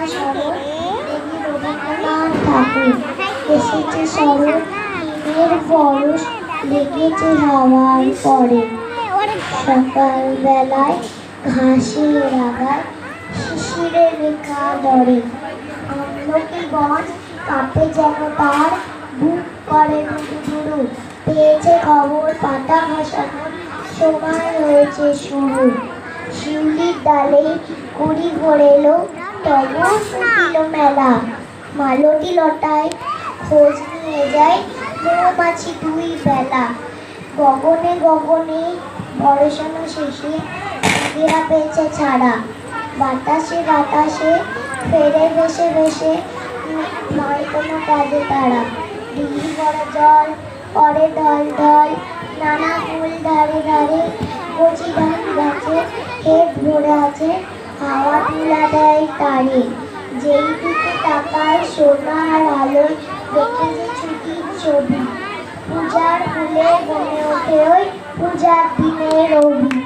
শরৎ দেখি রবীন্দ্রনাথ ঠাকুর এসেছে শরৎ দিনের বরস লেগেছে হাওয়ার পরে সকালবেলায় ঘাসের আগায় শিশিরে রেখা ধরে আমলকি বন কাঁপে যেন তার বুক করে দুরু পেয়েছে খবর পাতা ভাসানোর সময় হয়েছে শুরু শিউলির ডালে কুড়ি ভরে এলো তবু ফুটিল মেলা মালতী লতায় খোঁজ নিয়ে যায় মৌমাছি দুই বেলা গগনে গগনে বরসানো শেষে পাখিরা পেয়েছে ছাড়া বাতাসে বাতাসে ফেরে ভেসে ভেসে নয় কোনো কাজে তারা দিঘি ভরা জল পরে ঢল ঢল নানা ফুল ধারে ধারে কচি ধান গাছে ক্ষেত ভরে আছে হাওয়া তুলা দেয় তারে যেই দিকে তাকায় সোনা আর আলোয় দেখে যে ছুটির ছবি পূজার ফুলে বনে ওঠে ওই পূজার দিনের রবি।